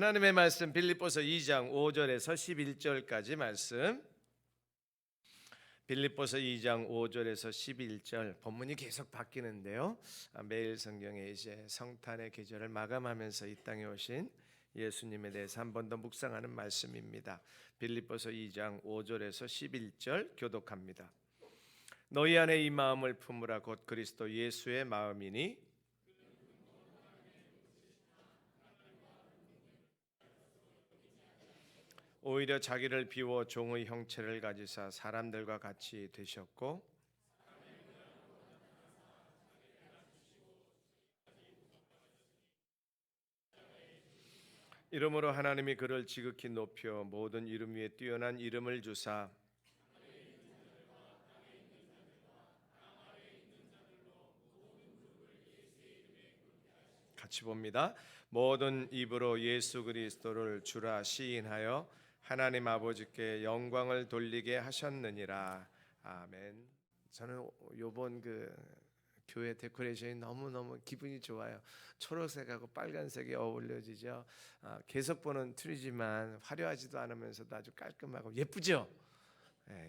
하나님의 말씀 빌립보서 2장 5절에서 11절까지 말씀. 빌립보서 2장 5절에서 11절 본문이 계속 바뀌는데요. 매일 성경에 이제 성탄의 계절을 마감하면서 이 땅에 오신 예수님에 대해서 한 번 더 묵상하는 말씀입니다. 빌립보서 2장 5절에서 11절 교독합니다. 너희 안에 이 마음을 품으라. 곧 그리스도 예수의 마음이니 오히려 자기를 비워 종의 형체를 가지사 사람들과 같이 되셨고 이러므로 하나님이 그를 지극히 높여 모든 이름 위에 뛰어난 이름을 주사 같이 봅니다. 모든 입으로 예수 그리스도를 주라 시인하여 하나님 아버지께 영광을 돌리게 하셨느니라. 아멘. 저는 요번 교회 데코레이션이 너무너무 기분이 좋아요. 초록색하고 빨간색이 어울려지죠. 계속 보는 틀이지만 화려하지도 않으면서도 아주 깔끔하고 예쁘죠.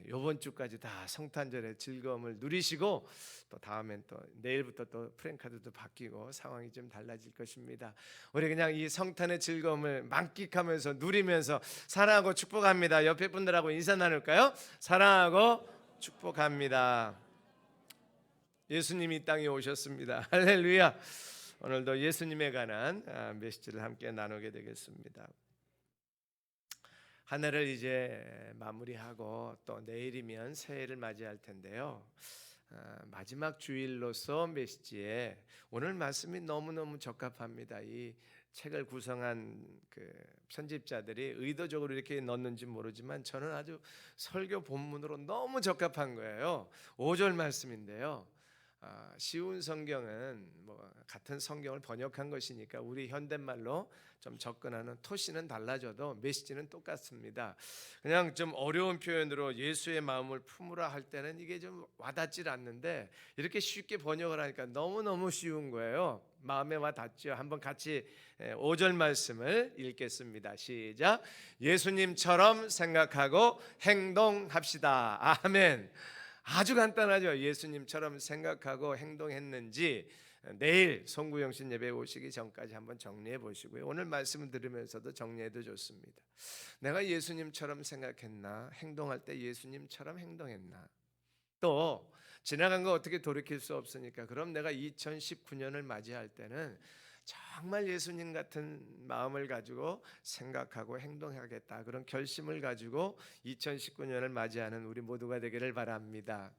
이번 주까지 다 성탄절의 즐거움을 누리시고 또 다음엔 또 내일부터 또 프랜카드도 바뀌고 상황이 좀 달라질 것입니다. 우리 그냥 이 성탄의 즐거움을 만끽하면서 누리면서 사랑하고 축복합니다. 옆에 분들하고 인사 나눌까요? 사랑하고 축복합니다. 예수님이 이 땅에 오셨습니다. 할렐루야. 오늘도 예수님에 관한 메시지를 함께 나누게 되겠습니다. 한 해를 이제 마무리하고 또 내일이면 새해를 맞이할 텐데요. 마지막 주일로서 메시지에 오늘 말씀이 너무너무 적합합니다. 이 책을 구성한 편집자들이 의도적으로 이렇게 넣었는지 모르지만 저는 아주 설교 본문으로 너무 적합한 거예요. 5절 말씀인데요. 쉬운 성경은 같은 성경을 번역한 것이니까 우리 현대말로 좀 접근하는 토시는 달라져도 메시지는 똑같습니다. 그냥 좀 어려운 표현으로 예수의 마음을 품으라 할 때는 이게 좀 와닿질 않는데 이렇게 쉽게 번역을 하니까 너무너무 쉬운 거예요. 마음에 와닿죠. 한번 같이 5절 말씀을 읽겠습니다. 시작. 예수님처럼 생각하고 행동합시다. 아멘. 아주 간단하죠. 예수님처럼 생각하고 행동했는지 내일 송구영신 예배 오시기 전까지 한번 정리해 보시고요. 오늘 말씀을 들으면서도 정리해도 좋습니다. 내가 예수님처럼 생각했나? 행동할 때 예수님처럼 행동했나? 또 지나간 거 어떻게 돌이킬 수 없으니까 그럼 내가 2019년을 맞이할 때는 정말 예수님 같은 마음을 가지고 생각하고 행동하겠다, 그런 결심을 가지고 2019년을 맞이하는 우리 모두가 되기를 바랍니다.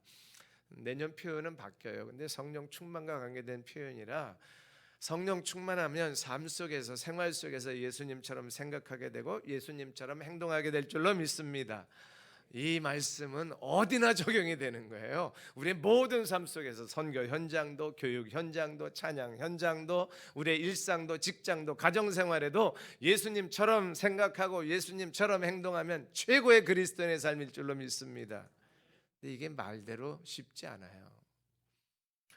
내년 표현은 바뀌어요. 근데 성령 충만과 관계된 표현이라 성령 충만하면 삶 속에서 생활 속에서 예수님처럼 생각하게 되고 예수님처럼 행동하게 될 줄로 믿습니다. 이 말씀은 어디나 적용이 되는 거예요. 우리의 모든 삶 속에서 선교 현장도, 교육 현장도, 찬양 현장도, 우리의 일상도, 직장도, 가정생활에도 예수님처럼 생각하고 예수님처럼 행동하면 최고의 그리스도인의 삶일 줄로 믿습니다. 근데 이게 말대로 쉽지 않아요.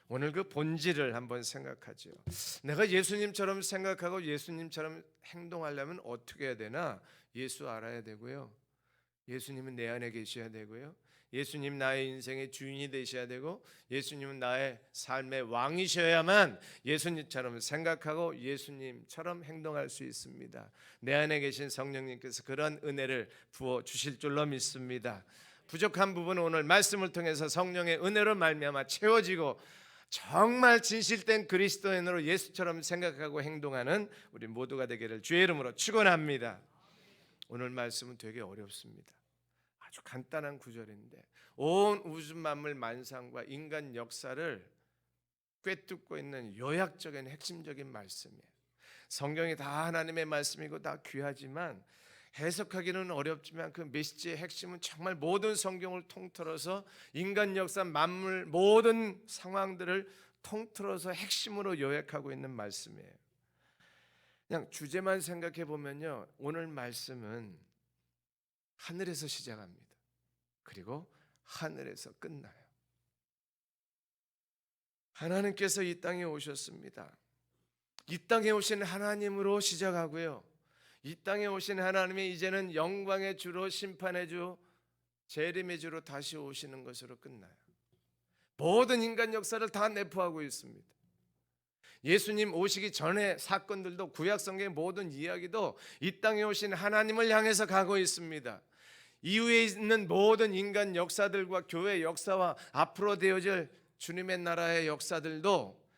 오늘 그 본질을 한번 생각하죠. 내가 예수님처럼 생각하고 예수님처럼 행동하려면 어떻게 해야 되나? 예수 알아야 되고요. 예수님은 내 안에 계셔야 되고요. 예수님 나의 인생의 주인이 되셔야 되고 예수님은 나의 삶의 왕이셔야만 예수님처럼 생각하고 예수님처럼 행동할 수 있습니다. 내 안에 계신 성령님께서 그런 은혜를 부어 주실 줄로 믿습니다. 부족한 부분은 오늘 말씀을 통해서 성령의 은혜로 말미암아 채워지고 정말 진실된 그리스도인으로 예수처럼 생각하고 행동하는 우리 모두가 되기를 주의 이름으로 축원합니다. 오늘 말씀은 되게 어렵습니다. 아주 간단한 구절인데 온 우주 만물 만상과 인간 역사를 꿰뚫고 있는 요약적인 핵심적인 말씀이에요. 성경이 다 하나님의 말씀이고 다 귀하지만 해석하기는 어렵지만 그 메시지의 핵심은 정말 모든 성경을 통틀어서 인간 역사 만물 모든 상황들을 통틀어서 핵심으로 요약하고 있는 말씀이에요. 그냥 주제만 생각해 보면요, 오늘 말씀은 하늘에서 시작합니다. 그리고 하늘에서 끝나요. 하나님께서 이 땅에 오셨습니다. 이 땅에 오신 하나님으로 시작하고요, 이 땅에 오신 하나님이 이제는 영광의 주로, 심판의 주, 재림의 주로 다시 오시는 것으로 끝나요. 모든 인간 역사를 다 내포하고 있습니다. 예수님 오시기 전의 사건들도, 구약 성경의 모든 이야기도 이 땅에 오신 하나님을 향해서 가고 있습니다. 이후에 있는 모든 인간 역사들과 교회 역사와 앞으로 되어질 주님의 나라의 역사들도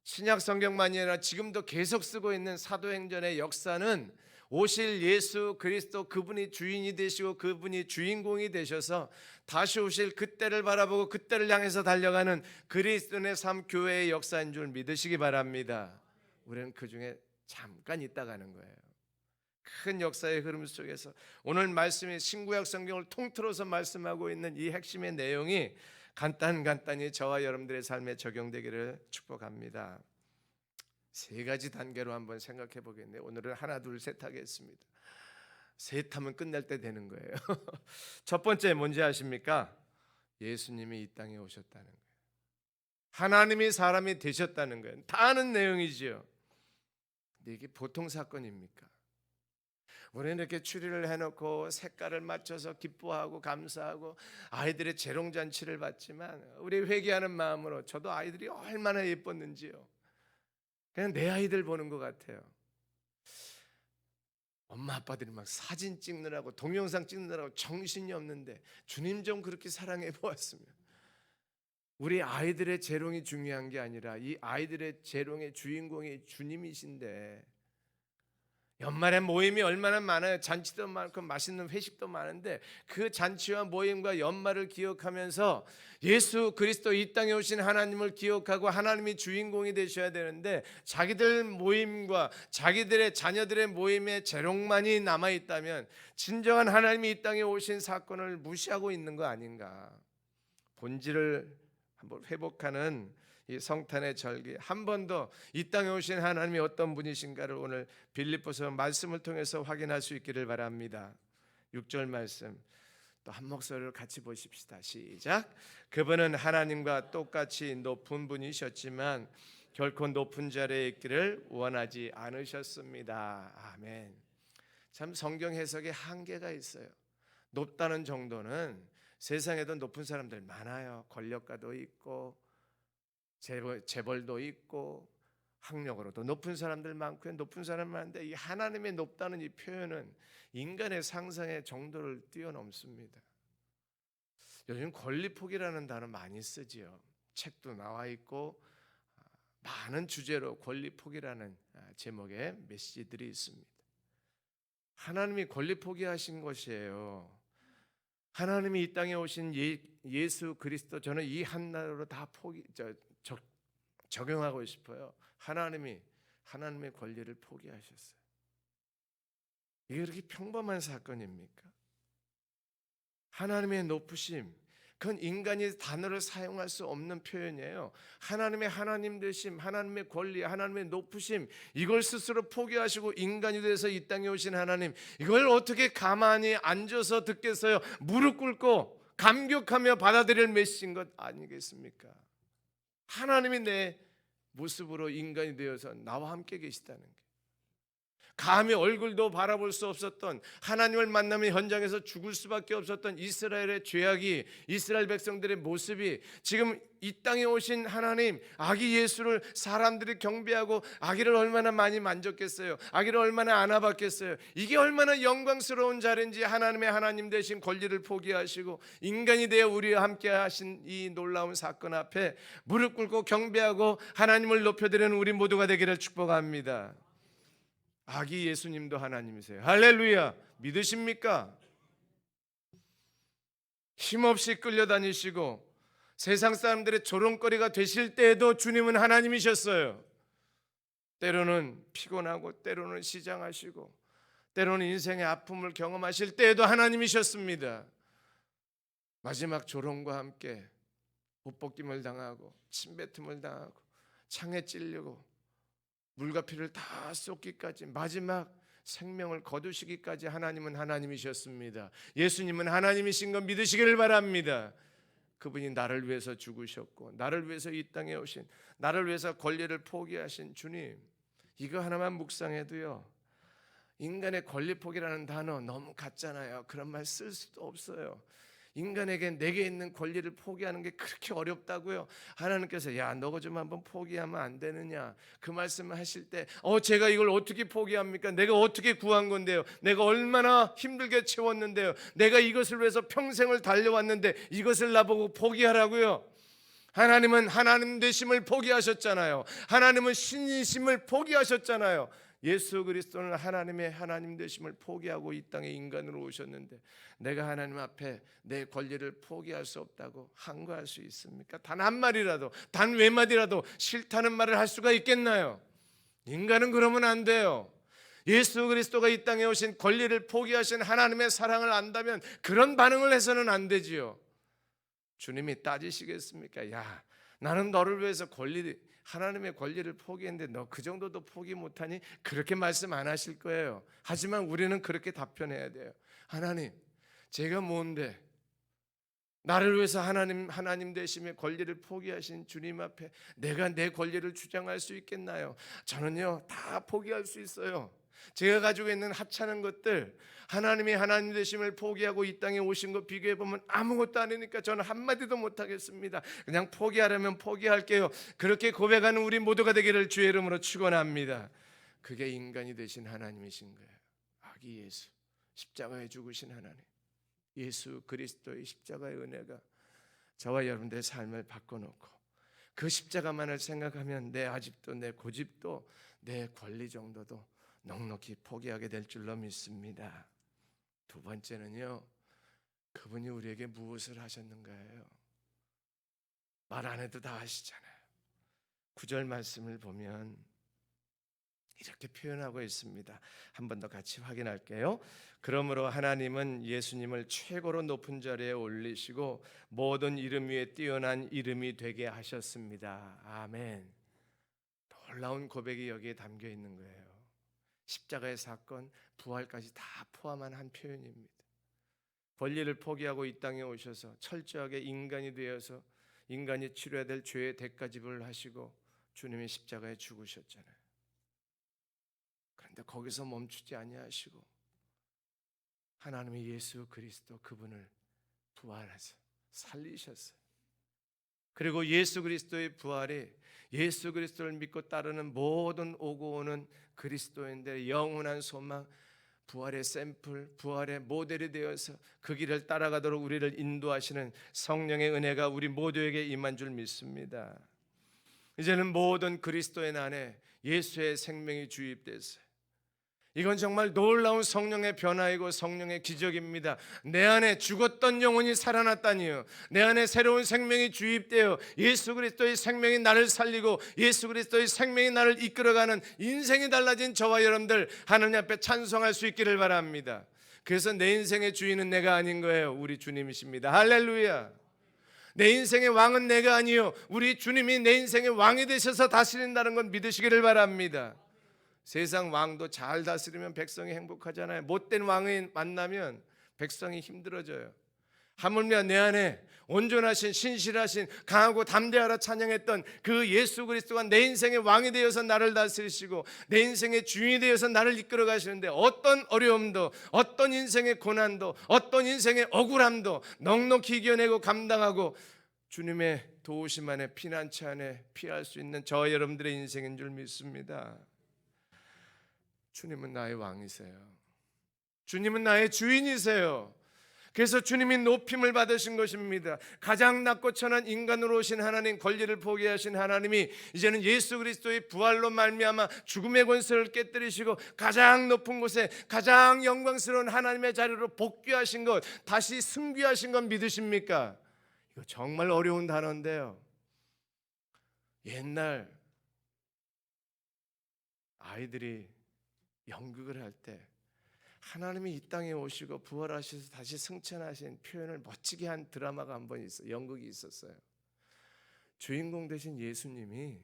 신약 성경만이 아니라 지금도 계속 쓰고 있는 사도행전의 역사는 오실 예수 그리스도, 그분이 주인이 되시고 그분이 주인공이 되셔서 다시 오실 그때를 바라보고 그때를 향해서 달려가는 그리스도인의 삶, 교회의 역사인 줄 믿으시기 바랍니다. 우리는 그 중에 잠깐 있다 가는 거예요. 큰 역사의 흐름 속에서 오늘 말씀이 신구약 성경을 통틀어서 말씀하고 있는 이 핵심의 내용이 간단히 저와 여러분들의 삶에 적용되기를 축복합니다. 세 가지 단계로 한번 생각해 보겠네요. 오늘은 하나, 둘, 셋 하겠습니다. 셋 하면 끝날 때 되는 거예요. 첫 번째 뭔지 아십니까? 예수님이 이 땅에 오셨다는 거예요. 하나님이 사람이 되셨다는 거예요. 다 아는 내용이지요. 근데 이게 보통 사건입니까? 우리는 이렇게 추리를 해놓고 색깔을 맞춰서 기뻐하고 감사하고 아이들의 재롱잔치를 받지만, 우리 회개하는 마음으로 저도 아이들이 얼마나 예뻤는지요. 그냥 내 아이들 보는 것 같아요. 엄마 아빠들이 막 사진 찍느라고, 동영상 찍느라고 정신이 없는데 주님 좀 그렇게 사랑해 보았으면. 우리 아이들의 재롱이 중요한 게 아니라 이 아이들의 재롱의 주인공이 주님이신데, 연말에 모임이 얼마나 많아요. 잔치도 많고 맛있는 회식도 많은데 그 잔치와 모임과 연말을 기억하면서 예수 그리스도 이 땅에 오신 하나님을 기억하고 하나님이 주인공이 되셔야 되는데, 자기들 모임과 자기들의 자녀들의 모임에 재롱만이 남아있다면 진정한 하나님이 이 땅에 오신 사건을 무시하고 있는 거 아닌가. 본질을 한번 회복하는 이 성탄의 절기, 한 번 더 이 땅에 오신 하나님이 어떤 분이신가를 오늘 빌립보서 말씀을 통해서 확인할 수 있기를 바랍니다. 6절 말씀 또 한 목소리로 같이 보십시다. 시작. 그분은 하나님과 똑같이 높은 분이셨지만 결코 높은 자리에 있기를 원하지 않으셨습니다. 아멘. 참 성경 해석에 한계가 있어요. 높다는 정도는 세상에도 높은 사람들 많아요. 권력가도 있고 재벌도 있고 학력으로도 높은 사람들 많고요. 높은 사람 많은데 이 하나님의 높다는 이 표현은 인간의 상상의 정도를 뛰어넘습니다. 요즘 권리폭이라는 단어 많이 쓰지요. 책도 나와 있고 많은 주제로 권리폭이라는 제목의 메시지들이 있습니다. 하나님이 권리포기하신 것이에요. 하나님이 이 땅에 오신 예수 그리스도, 저는 이 한나라로 다 적용하고 싶어요. 하나님의 권리를 포기하셨어요. 이게 그렇게 평범한 사건입니까? 하나님의 높으심, 그건 인간이 단어를 사용할 수 없는 표현이에요. 하나님의 하나님 되심, 하나님의 권리, 하나님의 높으심, 이걸 스스로 포기하시고 인간이 돼서 이 땅에 오신 하나님, 이걸 어떻게 가만히 앉아서 듣겠어요? 무릎 꿇고 감격하며 받아들일 메시지인 것 아니겠습니까? 하나님이 내 모습으로 인간이 되어서 나와 함께 계시다는 게, 감히 얼굴도 바라볼 수 없었던, 하나님을 만나면 현장에서 죽을 수밖에 없었던 이스라엘의 죄악이, 이스라엘 백성들의 모습이 지금 이 땅에 오신 하나님, 아기 예수를 사람들이 경배하고 아기를 얼마나 많이 만졌겠어요? 아기를 얼마나 안아봤겠어요? 이게 얼마나 영광스러운 자리인지, 하나님의 하나님 되신 권리를 포기하시고 인간이 되어 우리와 함께 하신 이 놀라운 사건 앞에 무릎 꿇고 경배하고 하나님을 높여드리는 우리 모두가 되기를 축복합니다. 아기 예수님도 하나님이세요. 할렐루야. 믿으십니까? 힘없이 끌려다니시고 세상 사람들의 조롱거리가 되실 때에도 주님은 하나님이셨어요. 때로는 피곤하고 때로는 시장하시고 때로는 인생의 아픔을 경험하실 때에도 하나님이셨습니다. 마지막 조롱과 함께 옷벗김을 당하고 침뱉음을 당하고 창에 찔리고 물과 피를 다 쏟기까지, 마지막 생명을 거두시기까지 하나님은 하나님이셨습니다. 예수님은 하나님이신 것 믿으시기를 바랍니다. 그분이 나를 위해서 죽으셨고 나를 위해서 이 땅에 오신, 나를 위해서 권리를 포기하신 주님, 이거 하나만 묵상해도요, 인간의 권리 포기라는 단어 너무 같잖아요. 그런 말 쓸 수도 없어요. 인간에게 내게 있는 권리를 포기하는 게 그렇게 어렵다고요. 하나님께서 야 너가 좀 한번 포기하면 안 되느냐 그 말씀을 하실 때 제가 이걸 어떻게 포기합니까? 내가 어떻게 구한 건데요? 내가 얼마나 힘들게 채웠는데요? 내가 이것을 위해서 평생을 달려왔는데 이것을 나보고 포기하라고요? 하나님은 하나님 되심을 포기하셨잖아요. 하나님은 신이심을 포기하셨잖아요. 예수 그리스도는 하나님의 하나님 되심을 포기하고 이 땅에 인간으로 오셨는데 내가 하나님 앞에 내 권리를 포기할 수 없다고 항거할 수 있습니까? 단 한 마디라도, 단 외마디라도 싫다는 말을 할 수가 있겠나요? 인간은 그러면 안 돼요. 예수 그리스도가 이 땅에 오신 권리를 포기하신 하나님의 사랑을 안다면 그런 반응을 해서는 안 되지요. 주님이 따지시겠습니까? 야, 나는 너를 위해서 하나님의 권리를 포기했는데 너 그 정도도 포기 못하니? 그렇게 말씀 안 하실 거예요. 하지만 우리는 그렇게 답변해야 돼요. 하나님, 제가 뭔데 나를 위해서 하나님 되심의 권리를 포기하신 주님 앞에 내가 내 권리를 주장할 수 있겠나요? 저는요 다 포기할 수 있어요. 제가 가지고 있는 하찮은 것들, 하나님이 하나님 되심을 포기하고 이 땅에 오신 거 비교해 보면 아무것도 아니니까 저는 한마디도 못하겠습니다. 그냥 포기하려면 포기할게요. 그렇게 고백하는 우리 모두가 되기를 주의 이름으로 축원합니다. 그게 인간이 되신 하나님이신 거예요. 아기 예수, 십자가에 죽으신 하나님, 예수 그리스도의 십자가의 은혜가 저와 여러분들의 삶을 바꿔놓고 그 십자가만을 생각하면 아직도 내 고집도 내 권리 정도도 넉넉히 포기하게 될 줄로 믿습니다. 두 번째는요, 그분이 우리에게 무엇을 하셨는가예요. 말 안 해도 다 아시잖아요. 9절 말씀을 보면 이렇게 표현하고 있습니다. 한 번 더 같이 확인할게요. 그러므로 하나님은 예수님을 최고로 높은 자리에 올리시고 모든 이름 위에 뛰어난 이름이 되게 하셨습니다. 아멘. 놀라운 고백이 여기에 담겨 있는 거예요. 십자가의 사건, 부활까지 다 포함한 한 표현입니다. 권리를 포기하고 이 땅에 오셔서 철저하게 인간이 되어서 인간이 치러야 될 죄의 대가집을 하시고 주님이 십자가에 죽으셨잖아요. 그런데 거기서 멈추지 아니하시고 하나님의 예수 그리스도 그분을 부활해서 살리셨어요. 그리고 예수 그리스도의 부활이 예수 그리스도를 믿고 따르는 모든 오고 오는 그리스도인들의 영원한 소망, 부활의 샘플, 부활의 모델이 되어서 그 길을 따라가도록 우리를 인도하시는 성령의 은혜가 우리 모두에게 임한 줄 믿습니다. 이제는 모든 그리스도인 안에 예수의 생명이 주입됐어요. 이건 정말 놀라운 성령의 변화이고 성령의 기적입니다. 내 안에 죽었던 영혼이 살아났다니요. 내 안에 새로운 생명이 주입되어 예수 그리스도의 생명이 나를 살리고 예수 그리스도의 생명이 나를 이끌어가는 인생이 달라진 저와 여러분들 하나님 앞에 찬송할 수 있기를 바랍니다. 그래서 내 인생의 주인은 내가 아닌 거예요. 우리 주님이십니다. 할렐루야. 내 인생의 왕은 내가 아니요 우리 주님이 내 인생의 왕이 되셔서 다스린다는 건 믿으시기를 바랍니다. 세상 왕도 잘 다스리면 백성이 행복하잖아요. 못된 왕이 만나면 백성이 힘들어져요. 하물며 내 안에 온전하신 신실하신 강하고 담대하라 찬양했던 그 예수 그리스도가 내 인생의 왕이 되어서 나를 다스리시고 내 인생의 주인이 되어서 나를 이끌어 가시는데 어떤 어려움도 어떤 인생의 고난도 어떤 인생의 억울함도 넉넉히 이겨내고 감당하고 주님의 도우심 안에 피난처 안에 피할 수 있는 저와 여러분들의 인생인 줄 믿습니다. 주님은 나의 왕이세요. 주님은 나의 주인이세요. 그래서 주님이 높임을 받으신 것입니다. 가장 낮고 천한 인간으로 오신 하나님, 권리를 포기하신 하나님이 이제는 예수 그리스도의 부활로 말미암아 죽음의 권세를 깨뜨리시고 가장 높은 곳에 가장 영광스러운 하나님의 자리로 복귀하신 것, 다시 승귀하신 것 믿으십니까? 이거 정말 어려운 단어인데요. 옛날 아이들이 연극을 할 때 하나님이 이 땅에 오시고 부활하셔서 다시 승천하신 표현을 멋지게 한 드라마가 한 번 있어요. 연극이 있었어요. 주인공 되신 예수님이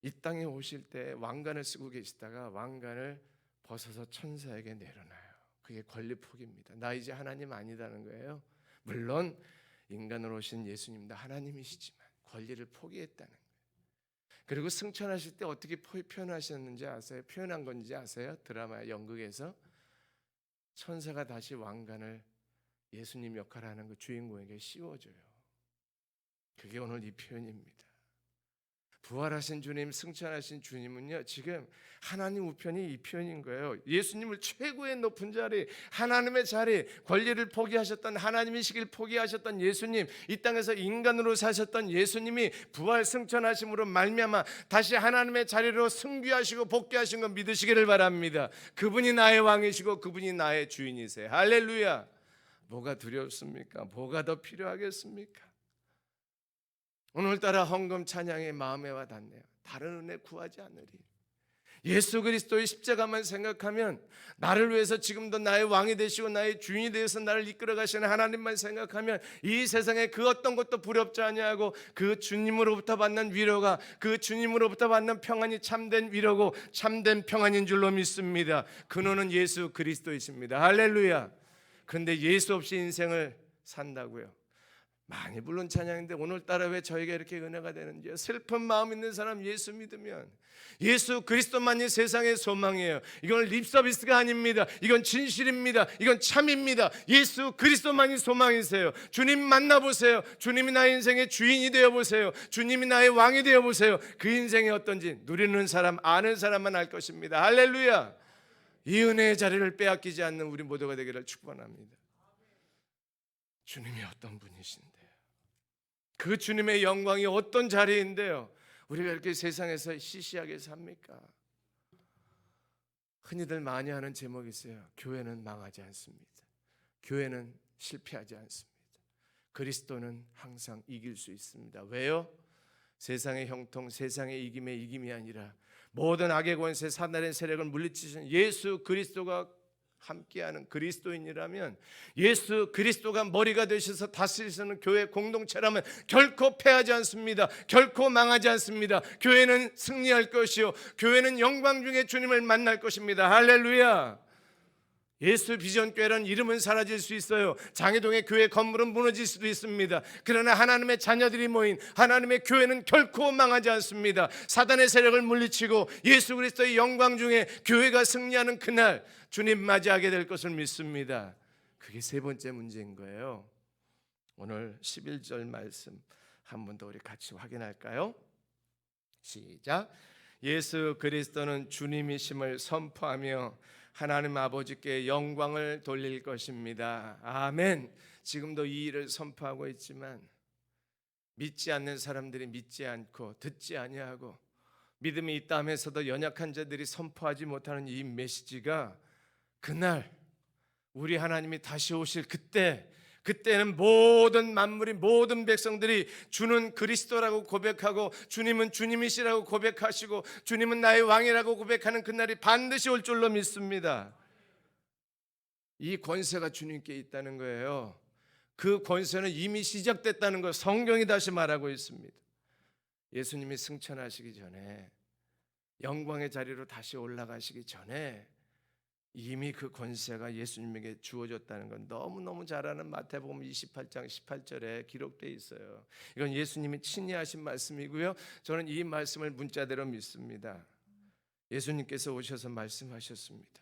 이 땅에 오실 때 왕관을 쓰고 계시다가 왕관을 벗어서 천사에게 내려놔요. 그게 권리 포기입니다. 나 이제 하나님 아니다는 거예요. 물론 인간으로 오신 예수님도 하나님이시지만 권리를 포기했다는 거예요. 그리고 승천하실 때 어떻게 표현하셨는지 아세요? 표현한 건지 아세요? 드라마 연극에서 천사가 다시 왕관을 예수님 역할을 하는 그 주인공에게 씌워줘요. 그게 오늘 이 표현입니다. 부활하신 주님, 승천하신 주님은요, 지금 하나님 우편이 이 표현인 거예요. 예수님을 최고의 높은 자리, 하나님의 자리, 권리를 포기하셨던, 하나님이시길 포기하셨던 예수님, 이 땅에서 인간으로 사셨던 예수님이 부활 승천하심으로 말미암아 다시 하나님의 자리로 승귀하시고 복귀하신 거 믿으시기를 바랍니다. 그분이 나의 왕이시고 그분이 나의 주인이세요. 할렐루야. 뭐가 두렵습니까? 뭐가 더 필요하겠습니까? 오늘따라 헌금 찬양의 마음에 와 닿네요. 다른 은혜 구하지 않으리. 예수 그리스도의 십자가만 생각하면, 나를 위해서 지금도 나의 왕이 되시고 나의 주인이 되어서 나를 이끌어 가시는 하나님만 생각하면 이 세상에 그 어떤 것도 부럽지 아니하고, 그 주님으로부터 받는 위로가, 그 주님으로부터 받는 평안이 참된 위로고 참된 평안인 줄로 믿습니다. 근원은 예수 그리스도이십니다. 할렐루야. 그런데 예수 없이 인생을 산다고요? 많이 부른 찬양인데 오늘따라 왜 저희가 이렇게 은혜가 되는지요? 슬픈 마음 있는 사람 예수 믿으면, 예수 그리스도만이 세상의 소망이에요. 이건 립서비스가 아닙니다. 이건 진실입니다. 이건 참입니다. 예수 그리스도만이 소망이세요. 주님 만나보세요. 주님이 나의 인생의 주인이 되어보세요. 주님이 나의 왕이 되어보세요. 그 인생이 어떤지 누리는 사람, 아는 사람만 알 것입니다. 할렐루야. 이 은혜의 자리를 빼앗기지 않는 우리 모두가 되기를 축원합니다. 주님이 어떤 분이신데요? 그 주님의 영광이 어떤 자리인데요? 우리가 이렇게 세상에서 시시하게 삽니까? 흔히들 많이 하는 제목이 있어요. 교회는 망하지 않습니다. 교회는 실패하지 않습니다. 그리스도는 항상 이길 수 있습니다. 왜요? 세상의 형통, 세상의 이김의 이김이 아니라 모든 악의 권세, 사단의 세력을 물리치신 예수 그리스도가 함께하는 그리스도인이라면, 예수 그리스도가 머리가 되셔서 다스리시는 교회 공동체라면 결코 패하지 않습니다. 결코 망하지 않습니다. 교회는 승리할 것이요, 교회는 영광 중에 주님을 만날 것입니다. 할렐루야. 예수 비전교회라는 이름은 사라질 수 있어요. 장애동의 교회 건물은 무너질 수도 있습니다. 그러나 하나님의 자녀들이 모인 하나님의 교회는 결코 망하지 않습니다. 사단의 세력을 물리치고 예수 그리스도의 영광 중에 교회가 승리하는 그날 주님 맞이하게 될 것을 믿습니다. 그게 세 번째 문제인 거예요. 오늘 11절 말씀 한 번 더 우리 같이 확인할까요? 시작. 예수 그리스도는 주님이심을 선포하며 하나님 아버지께 영광을 돌릴 것입니다. 아멘. 지금도 이 일을 선포하고 있지만 믿지 않는 사람들이 믿지 않고 듣지 아니하고, 믿음이 있다 하면서도 연약한 자들이 선포하지 못하는 이 메시지가 그날 우리 하나님이 다시 오실 그때는 모든 만물이, 모든 백성들이 주는 그리스도라고 고백하고, 주님은 주님이시라고 고백하시고, 주님은 나의 왕이라고 고백하는 그날이 반드시 올 줄로 믿습니다. 이 권세가 주님께 있다는 거예요. 그 권세는 이미 시작됐다는 걸 성경이 다시 말하고 있습니다. 예수님이 승천하시기 전에, 영광의 자리로 다시 올라가시기 전에 이미 그 권세가 예수님에게 주어졌다는 건 너무너무 잘 아는 마태복음 28장 18절에 기록되어 있어요. 이건 예수님이 친히 하신 말씀이고요, 저는 이 말씀을 문자대로 믿습니다. 예수님께서 오셔서 말씀하셨습니다.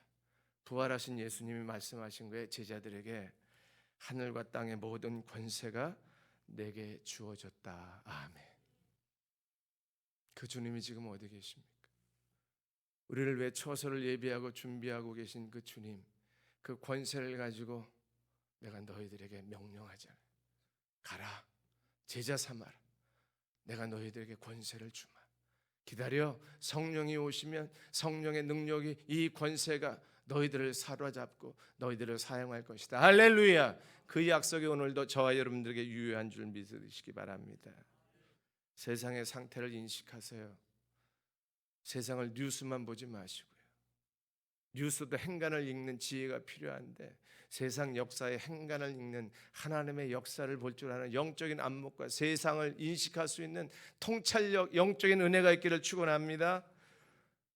부활하신 예수님이 말씀하신 거예요. 제자들에게 하늘과 땅의 모든 권세가 내게 주어졌다. 아멘. 그 주님이 지금 어디 계십니까? 우리를 위해 처소를 예비하고 준비하고 계신 그 주님, 그 권세를 가지고 내가 너희들에게 명령하잖아. 가라, 제자 삼아라. 내가 너희들에게 권세를 주마. 기다려. 성령이 오시면 성령의 능력이, 이 권세가 너희들을 사로잡고 너희들을 사용할 것이다. 할렐루야. 그 약속이 오늘도 저와 여러분들에게 유효한 줄 믿으시기 바랍니다. 세상의 상태를 인식하세요. 세상을 뉴스만 보지 마시고요. 뉴스도 행간을 읽는 지혜가 필요한데, 세상 역사의 행간을 읽는 하나님의 역사를 볼 줄 아는 영적인 안목과 세상을 인식할 수 있는 통찰력, 영적인 은혜가 있기를 축원합니다.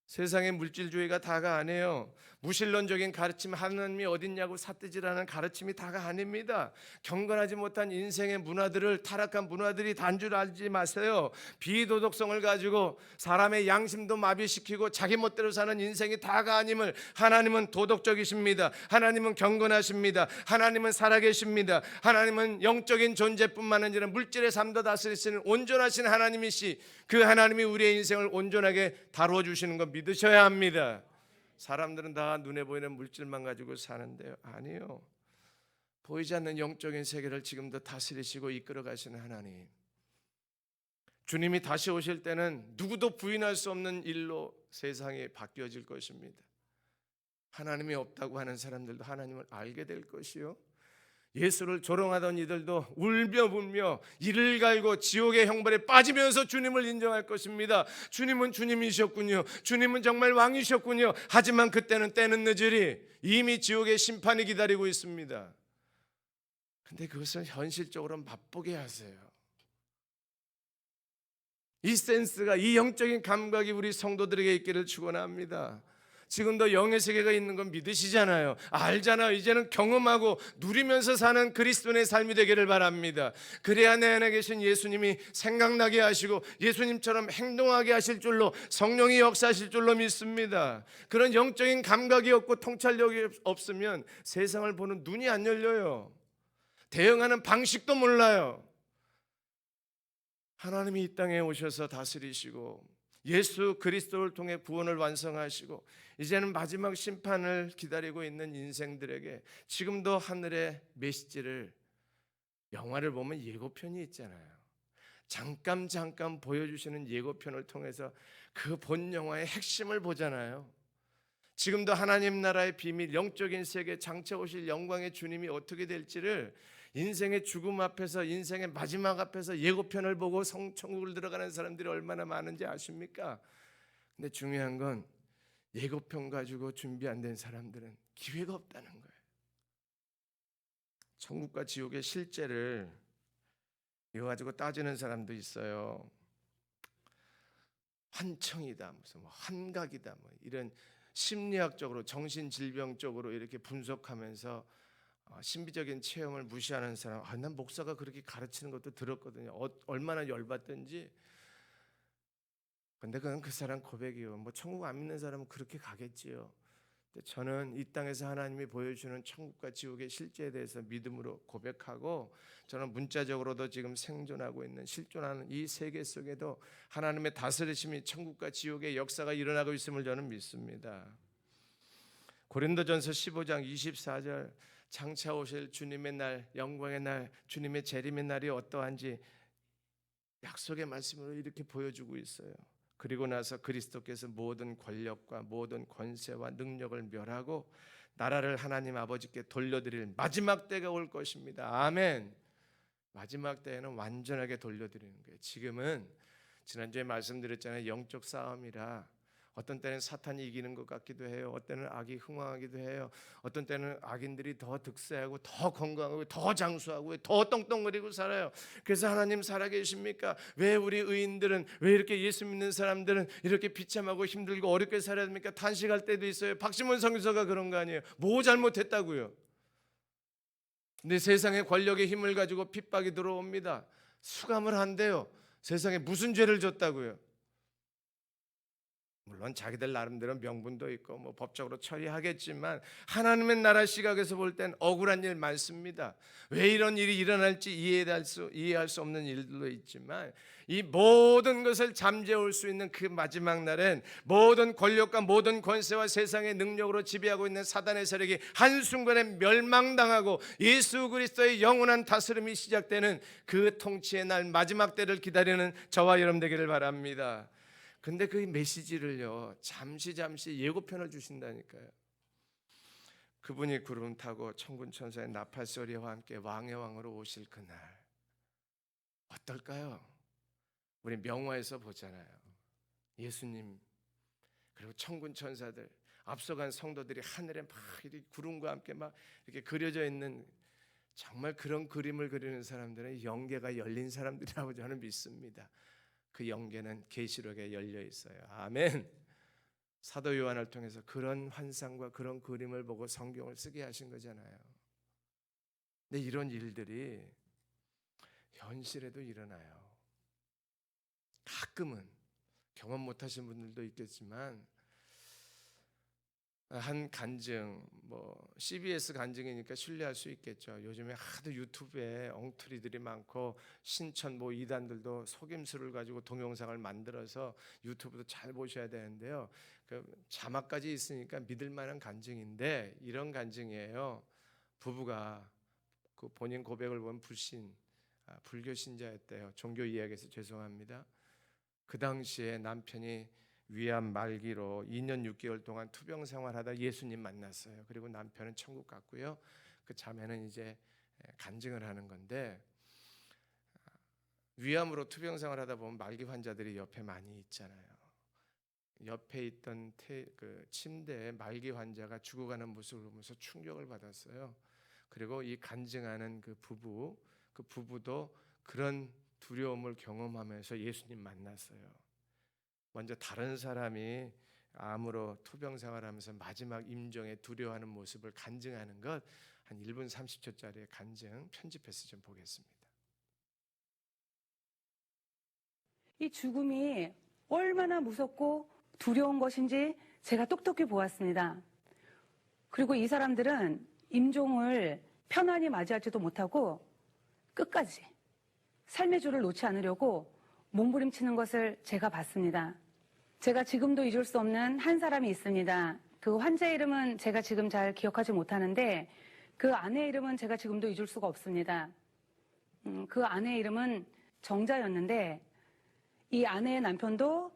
세상의 물질주의가 다가 아니에요. 무신론적인 가르침, 하나님이 어딨냐고 삿대질하는 가르침이 다가 아닙니다. 경건하지 못한 인생의 문화들을, 타락한 문화들이 단 줄 알지 마세요. 비도덕성을 가지고 사람의 양심도 마비시키고 자기 멋대로 사는 인생이 다가 아님을, 하나님은 도덕적이십니다. 하나님은 경건하십니다. 하나님은 살아계십니다. 하나님은 영적인 존재뿐만 아니라 물질의 삶도 다스리시는 온전하신 하나님이시, 그 하나님이 우리의 인생을 온전하게 다루어 주시는 거 믿으셔야 합니다. 사람들은 다 눈에 보이는 물질만 가지고 사는데요, 아니요. 보이지 않는 영적인 세계를 지금도 다스리시고 이끌어 가시는 하나님, 주님이 다시 오실 때는 누구도 부인할 수 없는 일로 세상이 바뀌어질 것입니다. 하나님이 없다고 하는 사람들도 하나님을 알게 될 것이요, 예수를 조롱하던 이들도 울며 불며 이를 갈고 지옥의 형벌에 빠지면서 주님을 인정할 것입니다. 주님은 주님이셨군요. 주님은 정말 왕이셨군요. 하지만 그때는 때는 늦으리 이미 지옥의 심판이 기다리고 있습니다. 근데 그것을 현실적으로 맛보게 하세요. 이 센스가, 이 영적인 감각이 우리 성도들에게 있기를 축원합니다. 지금도 영의 세계가 있는 건 믿으시잖아요. 알잖아요. 이제는 경험하고 누리면서 사는 그리스도인의 삶이 되기를 바랍니다. 그래야 내 안에 계신 예수님이 생각나게 하시고 예수님처럼 행동하게 하실 줄로, 성령이 역사하실 줄로 믿습니다. 그런 영적인 감각이 없고 통찰력이 없으면 세상을 보는 눈이 안 열려요. 대응하는 방식도 몰라요. 하나님이 이 땅에 오셔서 다스리시고 예수 그리스도를 통해 구원을 완성하시고 이제는 마지막 심판을 기다리고 있는 인생들에게 지금도 하늘의 메시지를, 영화를 보면 예고편이 있잖아요. 잠깐 보여주시는 예고편을 통해서 그 본 영화의 핵심을 보잖아요. 지금도 하나님 나라의 비밀, 영적인 세계 장차 오실 영광의 주님이 어떻게 될지를 인생의 죽음 앞에서, 인생의 마지막 앞에서 예고편을 보고 천국을 들어가는 사람들이 얼마나 많은지 아십니까? 근데 중요한 건 예고편 가지고 준비 안 된 사람들은 기회가 없다는 거예요. 천국과 지옥의 실제를 이거 가지고 따지는 사람도 있어요. 환청이다, 무슨 환각이다, 이런 심리학적으로, 정신질병적으로 이렇게 분석하면서 신비적인 체험을 무시하는 사람, 난 목사가 그렇게 가르치는 것도 들었거든요. 얼마나 열받든지. 근데 그건 그 사람 고백이요. 천국 안 믿는 사람은 그렇게 가겠지요. 근데 저는 이 땅에서 하나님이 보여주는 천국과 지옥의 실제에 대해서 믿음으로 고백하고, 저는 문자적으로도 지금 생존하고 있는, 실존하는 이 세계 속에도 하나님의 다스리심이, 천국과 지옥의 역사가 일어나고 있음을 저는 믿습니다. 고린도전서 15장 24절, 장차 오실 주님의 날, 영광의 날, 주님의 재림의 날이 어떠한지 약속의 말씀으로 이렇게 보여주고 있어요. 그리고 나서 그리스도께서 모든 권력과 모든 권세와 능력을 멸하고 나라를 하나님 아버지께 돌려드릴 마지막 때가 올 것입니다. 아멘. 마지막 때에는 완전하게 돌려드리는 거예요. 지금은 지난주에 말씀드렸잖아요. 영적 싸움이라 어떤 때는 사탄이 이기는 것 같기도 해요. 어떤 때는 악이 흥왕하기도 해요. 어떤 때는 악인들이 더 득세하고 더 건강하고 더 장수하고 더 떵떵거리고 살아요. 그래서 하나님 살아계십니까? 왜 우리 의인들은, 왜 이렇게 예수 믿는 사람들은 이렇게 비참하고 힘들고 어렵게 살아야 됩니까? 탄식할 때도 있어요. 박시몬 선교사가 그런 거 아니에요. 뭐 잘못했다고요? 근데 세상의 권력의 힘을 가지고 핍박이 들어옵니다. 수감을 한대요. 세상에 무슨 죄를 졌다고요? 물론 자기들 나름대로 명분도 있고 법적으로 처리하겠지만 하나님의 나라 시각에서 볼 땐 억울한 일 많습니다. 왜 이런 일이 일어날지 이해할 수 없는 일들도 있지만 이 모든 것을 잠재울 수 있는 그 마지막 날엔 모든 권력과 모든 권세와 세상의 능력으로 지배하고 있는 사단의 세력이 한순간에 멸망당하고 예수 그리스도의 영원한 다스림이 시작되는 그 통치의 날, 마지막 때를 기다리는 저와 여러분 되기를 바랍니다. 근데 그 메시지를요, 잠시 예고편을 주신다니까요. 그분이 구름 타고 천군 천사의 나팔 소리와 함께 왕의 왕으로 오실 그날 어떨까요? 우리 명화에서 보잖아요. 예수님 그리고 천군 천사들, 앞서간 성도들이 하늘에 막 이렇게 구름과 함께 막 이렇게 그려져 있는, 정말 그런 그림을 그리는 사람들은 영계가 열린 사람들이라고 저는 믿습니다. 그 영계는 계시록에 열려 있어요. 아멘. 사도 요한을 통해서 그런 환상과 그런 그림을 보고 성경을 쓰게 하신 거잖아요. 근데 이런 일들이 현실에도 일어나요. 가끔은 경험 못하신 분들도 있겠지만 한 간증, 뭐 CBS 간증이니까 신뢰할 수 있겠죠. 요즘에 하도 유튜브에 엉터리들이 많고 신천 뭐 이단들도 속임수를 가지고 동영상을 만들어서 유튜브도 잘 보셔야 되는데요. 그 자막까지 있으니까 믿을 만한 간증인데 이런 간증이에요. 부부가 그 본인 고백을 본 불교 신자였대요. 종교 이야기에서 죄송합니다. 그 당시에 남편이 위암 말기로 2년 6개월 동안 투병 생활하다 예수님 만났어요. 그리고 남편은 천국 갔고요. 그 자매는 이제 간증을 하는 건데, 위암으로 투병 생활하다 보면 말기 환자들이 옆에 많이 있잖아요. 옆에 있던 그 침대에 말기 환자가 죽어가는 모습을 보면서 충격을 받았어요. 그리고 이 간증하는 그 부부도 그런 두려움을 경험하면서 예수님 만났어요. 먼저 다른 사람이 암으로 투병 생활하면서 마지막 임종에 두려워하는 모습을 간증하는 것, 한 1분 30초짜리의 간증 편집해서 좀 보겠습니다. 이 죽음이 얼마나 무섭고 두려운 것인지 제가 똑똑히 보았습니다. 그리고 이 사람들은 임종을 편안히 맞이하지도 못하고 끝까지 삶의 줄을 놓지 않으려고 몸부림치는 것을 제가 봤습니다. 제가 지금도 잊을 수 없는 한 사람이 있습니다. 그 환자의 이름은 제가 지금 잘 기억하지 못하는데 그 아내의 이름은 제가 지금도 잊을 수가 없습니다. 그 아내의 이름은 정자였는데 이 아내의 남편도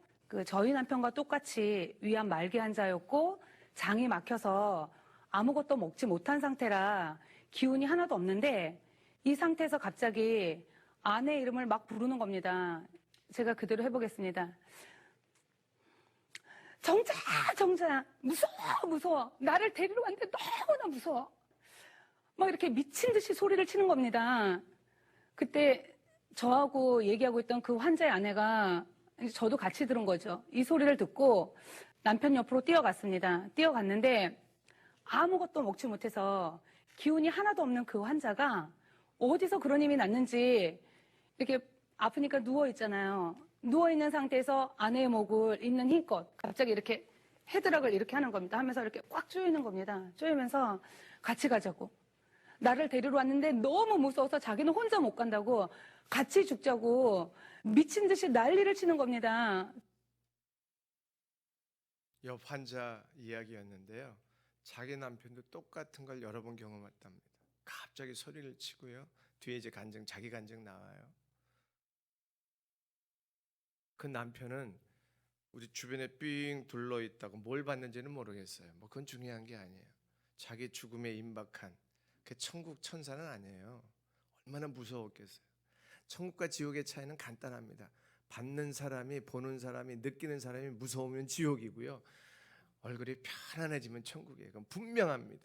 저희 남편과 똑같이 위암 말기 환자였고 장이 막혀서 아무것도 먹지 못한 상태라 기운이 하나도 없는데 이 상태에서 갑자기 아내의 이름을 막 부르는 겁니다. 제가 그대로 해보겠습니다. 정자야, 무서워. 나를 데리러 왔는데 너무나 무서워. 막 이렇게 미친 듯이 소리를 치는 겁니다. 그때 저하고 얘기하고 있던 그 환자의 아내가 저도 같이 들은 거죠. 이 소리를 듣고 남편 옆으로 뛰어갔습니다. 뛰어갔는데 아무것도 먹지 못해서 기운이 하나도 없는 그 환자가 어디서 그런 힘이 났는지 이렇게 아프니까 누워있잖아요. 누워있는 상태에서 아내의 목을 있는 힘껏 갑자기 이렇게 헤드락을 이렇게 하는 겁니다. 하면서 이렇게 꽉 조이는 겁니다. 조이면서 같이 가자고. 나를 데리러 왔는데 너무 무서워서 자기는 혼자 못 간다고 같이 죽자고 미친 듯이 난리를 치는 겁니다. 옆 환자 이야기였는데요. 자기 남편도 똑같은 걸 여러 번 경험했답니다. 갑자기 소리를 치고요. 뒤에 이제 자기 간증 나와요. 그 남편은 우리 주변에 삥 둘러 있다고 뭘 봤는지는 모르겠어요. 뭐 그건 중요한 게 아니에요. 자기 죽음에 임박한 그 천국 천사는 아니에요. 얼마나 무서웠겠어요. 천국과 지옥의 차이는 간단합니다. 받는 사람이, 보는 사람이, 느끼는 사람이 무서우면 지옥이고요. 얼굴이 편안해지면 천국이에요. 그건 분명합니다.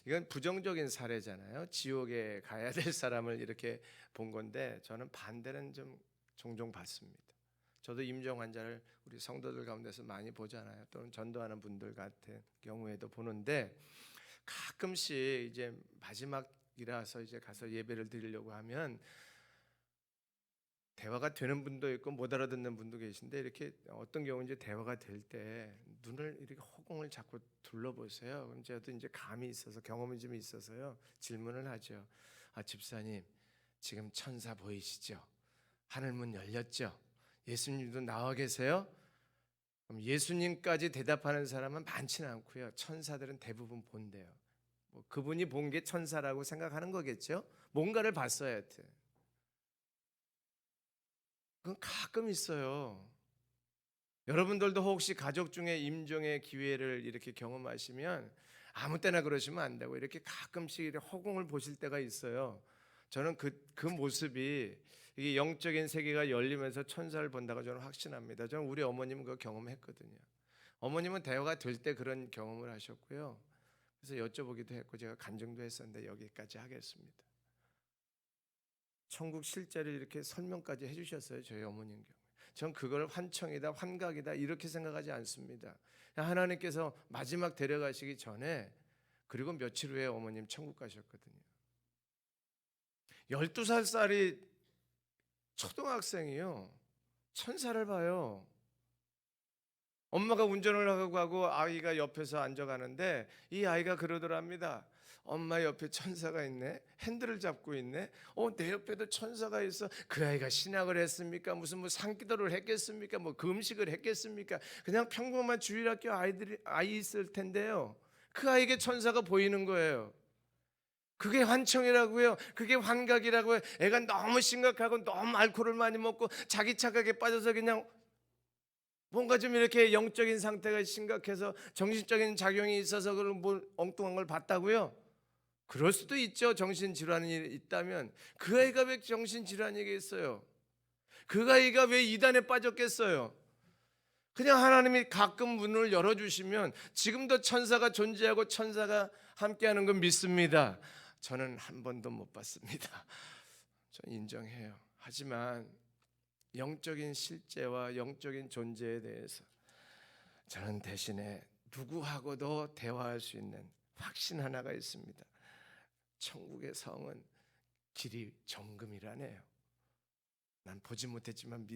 이건 부정적인 사례잖아요. 지옥에 가야 될 사람을 이렇게 본 건데 저는 반대는 좀 종종 봤습니다. 저도 임종 환자를 우리 성도들 가운데서 많이 보잖아요. 또는 전도하는 분들 같은 경우에도 보는데 가끔씩 이제 마지막이라서 이제 가서 예배를 드리려고 하면 대화가 되는 분도 있고 못 알아듣는 분도 계신데 이렇게 어떤 경우인지 대화가 될 때 눈을 이렇게 허공을 자꾸 둘러보세요. 그럼 저도 이제 감이 있어서 경험이 좀 있어서요 질문을 하죠. 집사님 지금 천사 보이시죠? 하늘문 열렸죠? 예수님도 나와 계세요? 그럼 예수님까지 대답하는 사람은 많지는 않고요. 천사들은 대부분 본대요. 뭐 그분이 본 게 천사라고 생각하는 거겠죠? 뭔가를 봤어야 하여튼. 그건 가끔 있어요. 여러분들도 혹시 가족 중에 임종의 기회를 이렇게 경험하시면 아무 때나 그러시면 안 되고 이렇게 가끔씩 이렇게 허공을 보실 때가 있어요. 저는 그 모습이 이게 영적인 세계가 열리면서 천사를 본다고 저는 확신합니다. 저는 우리 어머님 그거 경험했거든요. 어머님은 대화가 될 때 그런 경험을 하셨고요. 그래서 여쭤보기도 했고 제가 간증도 했었는데 여기까지 하겠습니다. 천국 실제를 이렇게 설명까지 해주셨어요. 저희 어머님 경우. 전 그걸 환청이다, 환각이다 이렇게 생각하지 않습니다. 하나님께서 마지막 데려가시기 전에, 그리고 며칠 후에 어머님 천국 가셨거든요. 12살짜리 초등학생이요, 천사를 봐요. 엄마가 운전을 하고 아이가 옆에서 앉아가는데 이 아이가 그러더랍니다. 엄마 옆에 천사가 있네. 핸들을 잡고 있네. 내 옆에도 천사가 있어. 그 아이가 신학을 했습니까? 무슨 뭐 산기도를 했겠습니까? 뭐 금식을 했겠습니까? 그냥 평범한 주일학교 아이 있을 텐데요, 그 아이에게 천사가 보이는 거예요. 그게 환청이라고요. 그게 환각이라고요. 애가 너무 심각하고 너무 알코올을 많이 먹고 자기 착각에 빠져서 그냥 뭔가 좀 이렇게 영적인 상태가 심각해서 정신적인 작용이 있어서 그런 뭐 엉뚱한 걸 봤다고요? 그럴 수도 있죠. 정신질환이 있다면. 그 아이가 왜 정신질환이겠어요? 그 아이가 왜 이단에 빠졌겠어요? 그냥 하나님이 가끔 문을 열어주시면 지금도 천사가 존재하고 천사가 함께하는 건 믿습니다. 저는 한 번도 못 봤습니다. 전 인정해요. 하지만 영적인 실제와 영적인 존재에 대해서 저는 대신에 누구하고도 대화할 수 있는 확신 하나가 있습니다. 천국의 성은 길이 정금이라네요. 난 보지 못했지만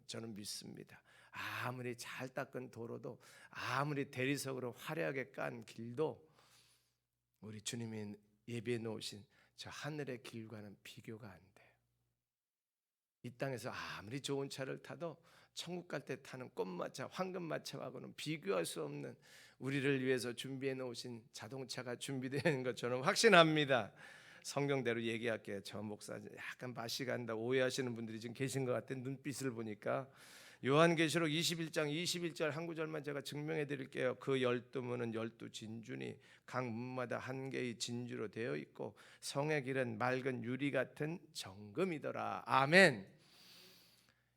저는 믿습니다. 아무리 잘 닦은 도로도, 아무리 대리석으로 화려하게 깐 길도 우리 주님이 예비해 놓으신 저 하늘의 길과는 비교가 안 돼요. 이 땅에서 아무리 좋은 차를 타도 천국 갈 때 타는 꽃마차, 황금마차하고는 비교할 수 없는, 우리를 위해서 준비해 놓으신 자동차가 준비되는 것처럼 확신합니다. 성경대로 얘기할게요. 저 목사 약간 맛이 간다 오해하시는 분들이 지금 계신 것 같은 눈빛을 보니까, 요한계시록 21장 21절 한 구절만 제가 증명해 드릴게요. 그 12문은 12진주니 각 문마다 한 개의 진주로 되어 있고 성의 길은 맑은 유리 같은 정금이더라. 아멘.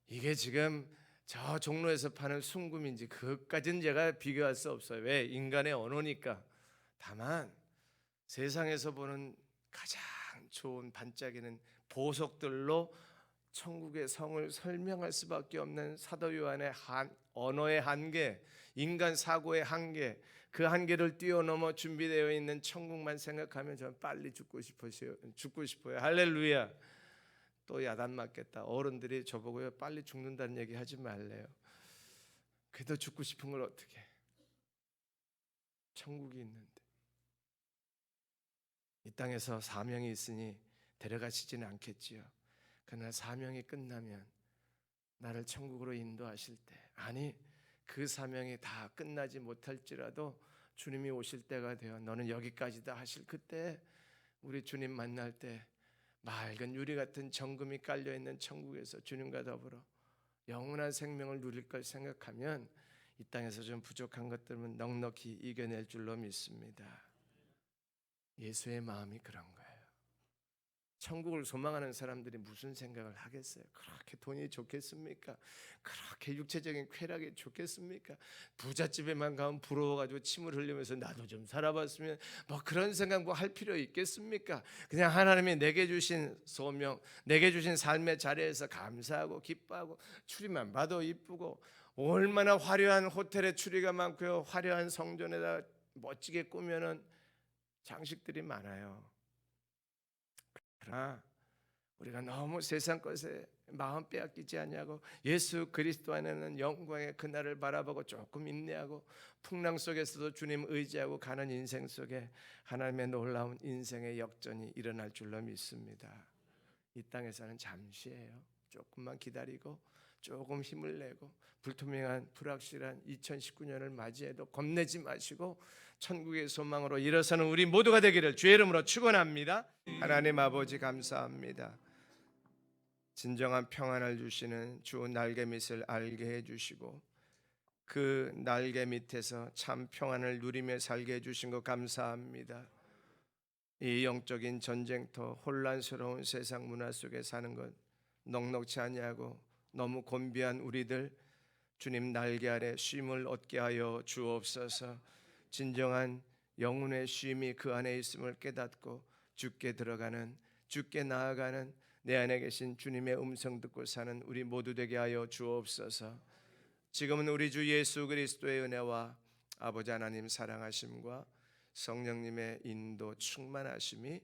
이게 지금 저 종로에서 파는 순금인지 그것까지는 제가 비교할 수 없어요. 왜? 인간의 언어니까. 다만 세상에서 보는 가장 좋은 반짝이는 보석들로 천국의 성을 설명할 수밖에 없는 사도 요한의 언어의 한계, 인간 사고의 한계, 그 한계를 뛰어넘어 준비되어 있는 천국만 생각하면 저는 빨리 죽고 싶어요. 할렐루야. 또 야단 맞겠다. 어른들이 저보고요, 빨리 죽는다는 얘기 하지 말래요. 그래도 죽고 싶은 걸 어떻게? 천국이 있는데. 이 땅에서 사명이 있으니 데려가시지는 않겠지요. 그러나 사명이 끝나면 나를 천국으로 인도하실 때, 아니 그 사명이 다 끝나지 못할지라도 주님이 오실 때가 되어 너는 여기까지다 하실 그때, 우리 주님 만날 때 맑은 유리 같은 정금이 깔려있는 천국에서 주님과 더불어 영원한 생명을 누릴 걸 생각하면 이 땅에서 좀 부족한 것들은 넉넉히 이겨낼 줄로 믿습니다. 예수의 마음이 그런 거예요. 천국을 소망하는 사람들이 무슨 생각을 하겠어요? 그렇게 돈이 좋겠습니까? 그렇게 육체적인 쾌락이 좋겠습니까? 부잣집에만 가면 부러워가지고 침을 흘리면서 나도 좀 살아봤으면, 뭐 그런 생각 뭐 할 필요 있겠습니까? 그냥 하나님이 내게 주신 소명, 내게 주신 삶의 자리에서 감사하고 기뻐하고, 추리만 봐도 이쁘고, 얼마나 화려한 호텔에 추리가 많고요, 화려한 성전에다 멋지게 꾸며놓은 장식들이 많아요. 그러나 우리가 너무 세상 것에 마음 빼앗기지 않냐고, 예수 그리스도 안에는 영광의 그날을 바라보고 조금 인내하고 풍랑 속에서도 주님 의지하고 가는 인생 속에 하나님의 놀라운 인생의 역전이 일어날 줄로 믿습니다. 이 땅에서는 잠시예요. 조금만 기다리고 조금 힘을 내고 불투명한 불확실한 2019년을 맞이해도 겁내지 마시고 천국의 소망으로 일어서는 우리 모두가 되기를 주의 이름으로 축원합니다. 하나님 아버지 감사합니다. 진정한 평안을 주시는 주 날개 밑을 알게 해주시고 그 날개 밑에서 참 평안을 누리며 살게 해주신 것 감사합니다. 이 영적인 전쟁터, 혼란스러운 세상 문화 속에 사는 것 넉넉지 아니하고 너무 곤비한 우리들, 주님 날개 아래 쉼을 얻게 하여 주옵소서. 진정한 영혼의 쉼이 그 안에 있음을 깨닫고 주께 들어가는, 주께 나아가는 내 안에 계신 주님의 음성 듣고 사는 우리 모두 되게 하여 주옵소서. 지금은 우리 주 예수 그리스도의 은혜와 아버지 하나님 사랑하심과 성령님의 인도 충만하심이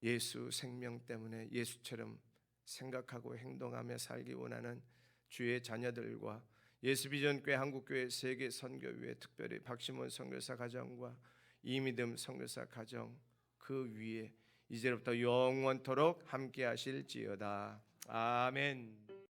예수 생명 때문에 예수처럼 생각하고 행동하며 살기 원하는 주의 자녀들과 예수비전교회 한국교회 세계 선교회 특별히 박시몬 선교사 가정과 이미듬 선교사 가정 그 위에 이제부터 영원토록 함께 하실지어다. 아멘.